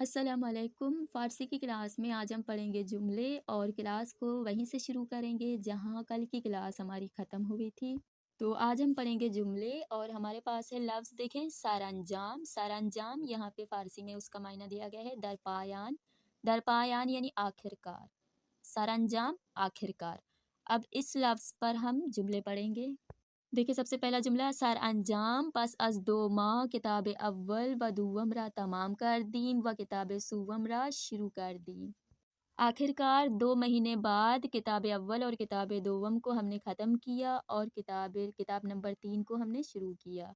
السلام علیکم۔ فارسی کی کلاس میں آج ہم پڑھیں گے جملے اور کلاس کو وہیں سے شروع کریں گے جہاں کل کی کلاس ہماری ختم ہوئی تھی۔ تو آج ہم پڑھیں گے جملے اور ہمارے پاس ہے لفظ دیکھیں سر انجام۔ سر انجام یہاں پہ فارسی میں اس کا معنی دیا گیا ہے درپایان۔ درپایان یعنی آخر کار، سر انجام آخر کار۔ اب اس لفظ پر ہم جملے پڑھیں گے۔ دیکھیں سب سے پہلا جملہ سر انجام پس از 2 ماہ کتاب اول و دوم را تمام کر دیم و کتاب سوم را شروع کر دیم۔ آخر کار 2 مہینے بعد کتاب اول اور کتاب دوم کو ہم نے ختم کیا اور کتاب نمبر 3 کو ہم نے شروع کیا۔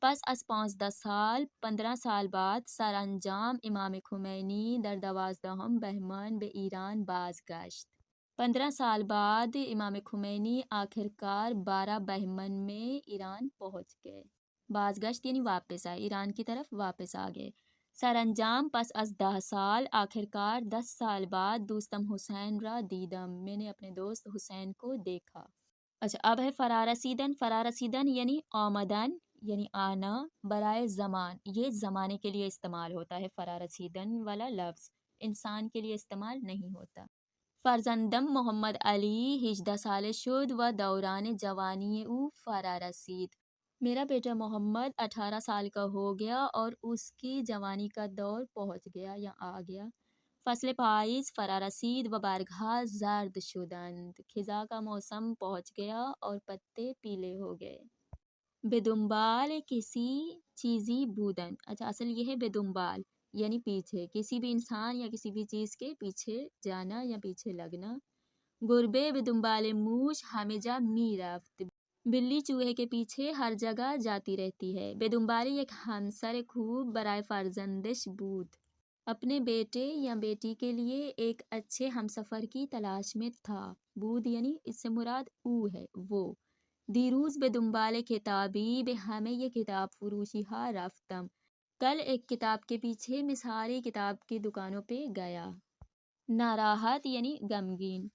پس از 15 سال 15 سال بعد سر انجام امام خمینی در 12 بہمن به ایران بازگشت۔ 15 سال بعد امام خمینی آخر کار 12 بہمن میں ایران پہنچ گئے۔ بازگشت یعنی واپس آئے، ایران کی طرف واپس آ گئے۔ سر انجام پس از 10 سال آخر کار 10 سال بعد دوستم حسین را دیدم، میں نے اپنے دوست حسین کو دیکھا۔ اچھا اب ہے فرارسیدن۔ فرارسیدن یعنی آمدن یعنی آنا، برائے زمان یہ زمانے کے لیے استعمال ہوتا ہے۔ فرارسیدن والا لفظ انسان کے لیے استعمال نہیں ہوتا۔ فرزندم محمد علی 18 سال شد و دوران جوانی او فرا رسید۔ میرا بیٹا محمد 18 سال کا ہو گیا اور اس کی جوانی کا دور پہنچ گیا یا آ گیا۔ فصل پائیز فرا رسید و برگها زرد شدند، خزاں کا موسم پہنچ گیا اور پتے پیلے ہو گئے۔ بدنبال کسی چیزی بودن، اچھا اصل یہ ہے بدنبال یعنی پیچھے، کسی بھی انسان یا کسی بھی چیز کے پیچھے جانا یا پیچھے لگنا۔ گربے بدنبال موش ہمہ جا می رفت، بلی چوہے کے پیچھے ہر جگہ جاتی رہتی ہے۔ بدنبالی ایک ہمسر خوب برائے فرزندش بود، اپنے بیٹے یا بیٹی کے لیے ایک اچھے ہمسفر کی تلاش میں تھا۔ بود یعنی اس سے مراد او ہے، وہ۔ دیروز بدنبال کتابی به ہمہ یہ کتاب فروشی ہا رفتم، کل ایک کتاب کے پیچھے میں ساری کتاب کی دکانوں پہ گیا۔ ناراحت یعنی غمگین۔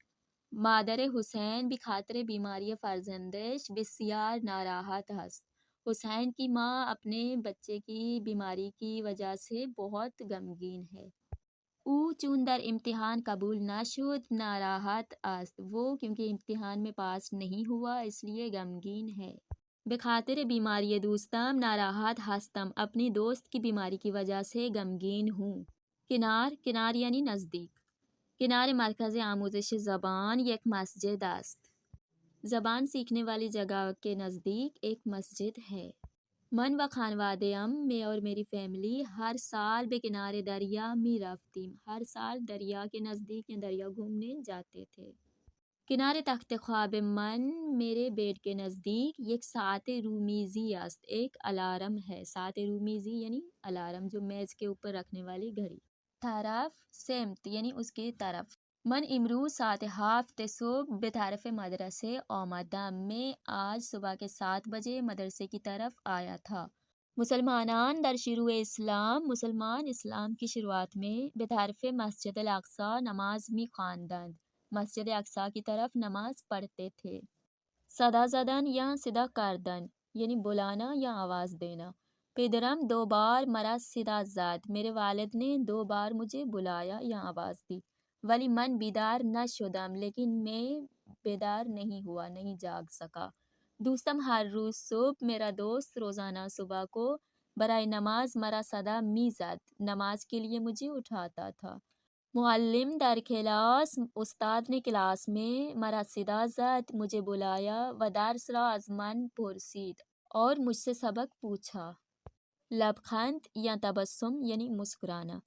مادر حسین بخاطر بیماری فرزندش بسیار ناراحت است، حسین کی ماں اپنے بچے کی بیماری کی وجہ سے بہت غمگین ہے۔ او چون در امتحان قبول نہ شد ناراحت است، وہ کیونکہ امتحان میں پاس نہیں ہوا اس لیے غمگین ہے۔ بخاطر بیماری دوستم ناراحت ہستم، اپنی دوست کی بیماری کی وجہ سے غمگین ہوں۔ کنار، کنار یعنی نزدیک۔ کنار مرکز آموزش زبان یک مسجد است، زبان سیکھنے والی جگہ کے نزدیک ایک مسجد ہے۔ من و خانوادهام، میں اور میری فیملی ہر سال بے کنار دریا می رفتیم، ہر سال دریا کے نزدیک یا دریا گھومنے جاتے تھے۔ کنار تخت خواب من، میرے بیڈ کے نزدیک یک ساعت رومیزی است، ایک الارم ہے۔ ساعت رومیزی یعنی الارم جو میز کے اوپر رکھنے والی گھڑی۔ طرف سمت یعنی اس کی طرف۔ من امروز ساعت 7 صبح به طرف مدرسے آمدم، میں آج صبح کے 7 بجے مدرسے کی طرف آیا تھا۔ مسلمانان در شروع اسلام، مسلمان اسلام کی شروعات میں به طرف مسجد الاقصی نماز می خواندند، مسجد اقصی کی طرف نماز پڑھتے تھے۔ صدا زدن یا صدا کردن یعنی بلانا یا آواز دینا۔ پدرم 2 بار مرا صدا زد، میرے والد نے 2 بار مجھے بلایا یا آواز دی۔ ولی من بیدار نہ شدم، لیکن میں بیدار نہیں ہوا، نہیں جاگ سکا۔ دوستم ہر روز صبح، میرا دوست روزانہ صبح کو برائے نماز مرا صدا می زد، نماز کے لیے مجھے اٹھاتا تھا۔ معلم در کلاس، استاد نے کلاس میں مرا صدا زد، مجھے بلایا، و درس را از من پرسید، اور مجھ سے سبق پوچھا۔ لبخند یا تبسم یعنی مسکرانا۔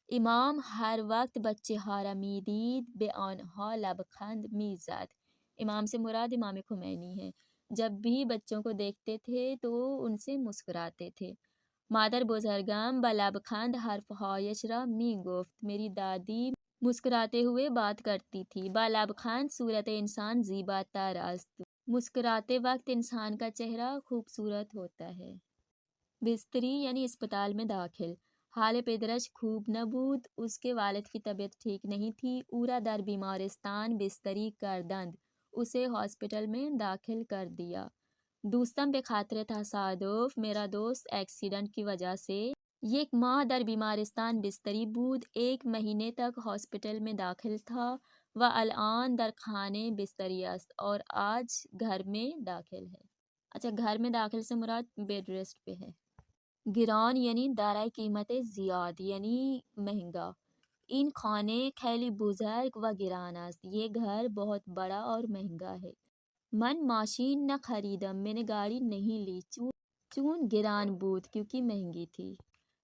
امام ہر وقت بچے ہا را می دید، به آنها لبخند می زد، امام سے مراد امام خمینی ہے، جب بھی بچوں کو دیکھتے تھے تو ان سے مسکراتے تھے۔ مادر بزرگم با لبخند حرفهایش را می گفت، میری دادی مسکراتے ہوئے بات کرتی تھی۔ با لبخند صورت انسان زیباتر است، مسکراتے وقت انسان کا چہرہ خوبصورت ہوتا ہے۔ بستری یعنی اسپتال میں داخل۔ حال پدرش خوب نبود، اس کے والد کی طبیعت ٹھیک نہیں تھی۔ او را در بیمارستان بستری کردند، اسے ہاسپٹل میں داخل کر دیا۔ دوستم به خاطر تصادف، میرا دوست ایکسیڈنٹ کی وجہ سے یک ماہ در بیمارستان بستری بود، 1 مہینے تک ہاسپٹل میں داخل تھا، و الان در خانے بستری است، اور آج گھر میں داخل ہے۔ اچھا، گھر میں داخل سے مراد بیڈ ریسٹ پہ ہے۔ گران یعنی دارای قیمت زیاد یعنی مہنگا۔ این خانے خیلی بزرگ و گران است، یہ گھر بہت بڑا اور مہنگا ہے۔ من ماشین نہ خریدم، میں نے گاڑی نہیں لی، چون گران بود کیونکہ مہنگی تھی۔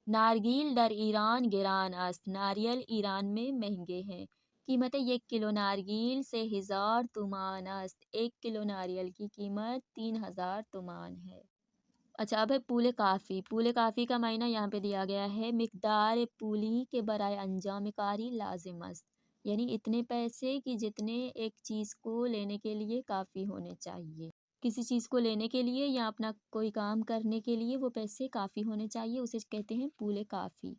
نارگیل در ایران گران است، ناریل ایران میں مہنگے ہیں۔ قیمت 1 کلو نارگیل 3000 تومان است، 1 کلو ناریل کی قیمت 3000 تومان ہے۔ اچھا، اب ہے پول کافی۔ پول کافی کا معنی یہاں پہ دیا گیا ہے، مقدار پولی کے برائے انجام کاری لازم است، یعنی اتنے پیسے کہ جتنے ایک چیز کو لینے کے لیے کافی ہونے چاہیے۔ کسی چیز کو لینے کے لیے یا اپنا کوئی کام کرنے کے لیے وہ پیسے کافی ہونے چاہیے، اسے کہتے ہیں پول کافی۔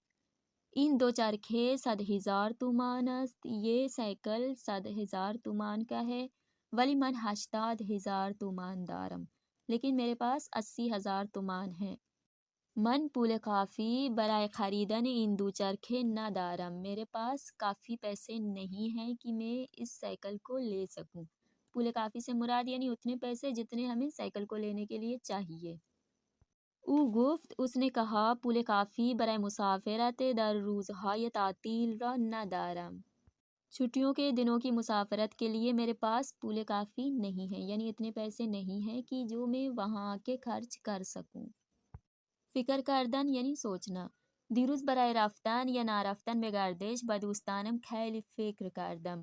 این دو چرخے 100,000 تومان است، یہ سائیکل 100,000 تومان کا ہے۔ ولی من 80,000 تومان دارم، لیکن میرے پاس 80,000 تومان ہیں۔ من پول کافی برائے خریدن این دو چرخے نہ دارم، میرے پاس کافی پیسے نہیں ہیں کہ میں اس سائیکل کو لے سکوں۔ پول کافی سے مراد یعنی اتنے پیسے جتنے ہمیں سائیکل کو لینے کے لیے چاہیے۔ او گفت، اس نے کہا، پول کافی برائے مسافرت در روزهای تعطیل را ندارم، چھٹیوں کے دنوں کی مسافرت کے لیے میرے پاس پول کافی نہیں ہے، یعنی اتنے پیسے نہیں ہیں کہ جو میں وہاں کے خرچ کر سکوں۔ فکر کردن یعنی سوچنا۔ دیروز برای رفتن یا نرفتن به گردش با دوستانم خیلی فکر کردم،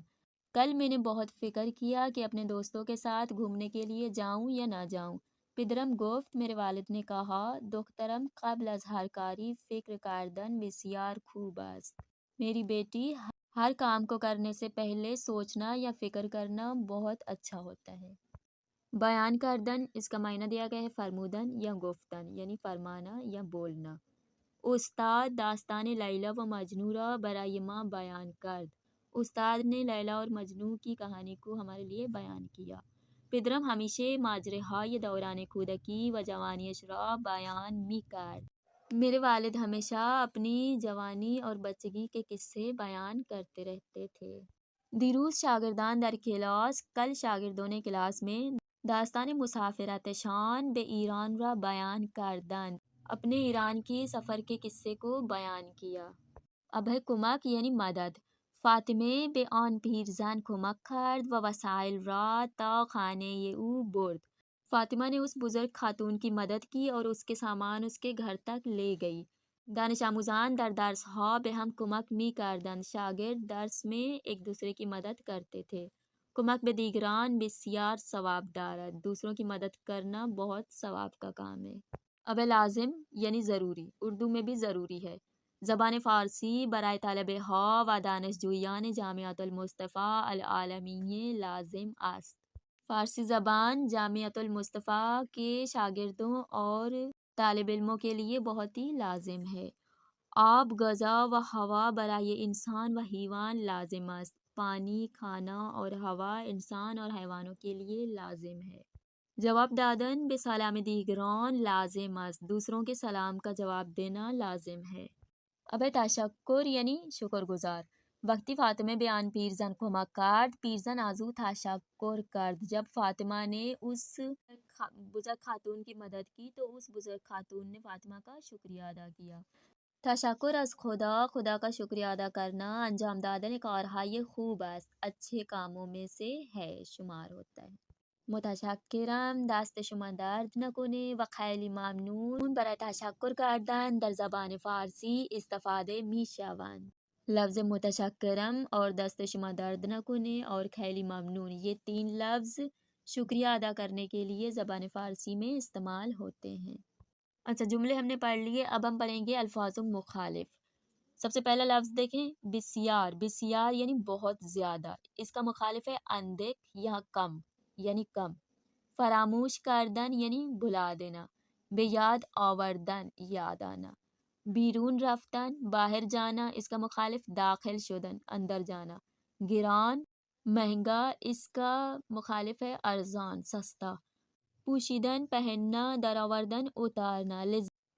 کل میں نے بہت فکر کیا کہ اپنے دوستوں کے ساتھ گھومنے کے لیے جاؤں یا نہ جاؤں۔ پدرم گفت، میرے والد نے کہا، دخترم قبل از ہر کاری فکر کردن بسیار خوب است، میری بیٹی ہر کام کو کرنے سے پہلے سوچنا یا فکر کرنا بہت اچھا ہوتا ہے۔ بیان کردن، اس کا معنی دیا گیا ہے فرمودن یا گفتن، یعنی فرمانا یا بولنا۔ استاد داستان لیلی و مجنون را برای ما بیان کرد، استاد نے لیلی اور مجنون کی کہانی کو ہمارے لیے بیان کیا۔ پدرم ہمیشہ ماجراهای دوران کودکی و جوانیش را بیان می کرد، میرے والد ہمیشہ اپنی جوانی اور بچگی کے قصے بیان کرتے رہتے تھے۔ دیروز شاگردان در کلاس، کل شاگردوں نے کلاس میں داستان مسافرتشان به ایران را بیان کردند، اپنے ایران کی سفر کے قصے کو بیان کیا۔ اب ہے کمک یعنی مدد۔ فاطمه به آن پیرزن کمک کرد و وسایل را تا خانه او برد، فاطمہ نے اس بزرگ خاتون کی مدد کی اور اس کے سامان اس کے گھر تک لے گئی۔ دانش آموزان در درسها به هم کمک می کردند، شاگرد درس میں ایک دوسرے کی مدد کرتے تھے۔ کمک به دیگران بسیار ثواب دارد، دوسروں کی مدد کرنا بہت ثواب کا کام ہے۔ اب لازم یعنی ضروری، اردو میں بھی ضروری ہے۔ زبان فارسی برای طلبه ها و دانشجویان جامعة المصطفی العالمیه لازم است۔ فارسی زبان جامعة المصطفی کے شاگردوں اور طالب علموں کے لیے بہت ہی لازم ہے۔ آب، غذا و ہوا برای انسان و حیوان لازم است، پانی، کھانا اور ہوا انسان اور حیوانوں کے لیے لازم ہے۔ جواب دادن به سلام دیگران لازم است، دوسروں کے سلام کا جواب دینا لازم ہے۔ اب تشکر یعنی شکر گزار۔ وقتی فاطمه به آن پیرزن کمک کرد، پیرزن از او تشکر کرد، جب فاطمہ نے اس بزرگ خاتون کی مدد کی تو اس بزرگ خاتون نے فاطمہ کا شکریہ ادا کیا۔ تشکر از خدا، خدا کا شکریہ ادا کرنا انجام دادن کارهای خوب است، اچھے کاموں میں سے ہے، شمار ہوتا ہے۔ متشکرم، دست شما درد نکنه و خیلی ممنون برای تشکر کردن در زبان فارسی استفاده می شوند۔ لفظ متشکرم اور دست شما درد نکنه اور خیلی ممنون، یہ 3 لفظ شکریہ ادا کرنے کے لیے زبان فارسی میں استعمال ہوتے ہیں۔ اچھا، جملے ہم نے پڑھ لیے، اب ہم پڑھیں گے الفاظ مخالف۔ سب سے پہلا لفظ دیکھیں، بسیار۔ بسیار یعنی بہت زیادہ، اس کا مخالف ہے اندک یا کم یعنی کم۔ فراموش کردن یعنی بھلا دینا، به یاد آوردن یاد آنا۔ بیرون رفتن باہر جانا، اس کا مخالف داخل شدن اندر جانا۔ گران مہنگا، اس کا مخالف ہے ارزان سستا۔ پوشیدن پہننا، درآوردن اتارنا،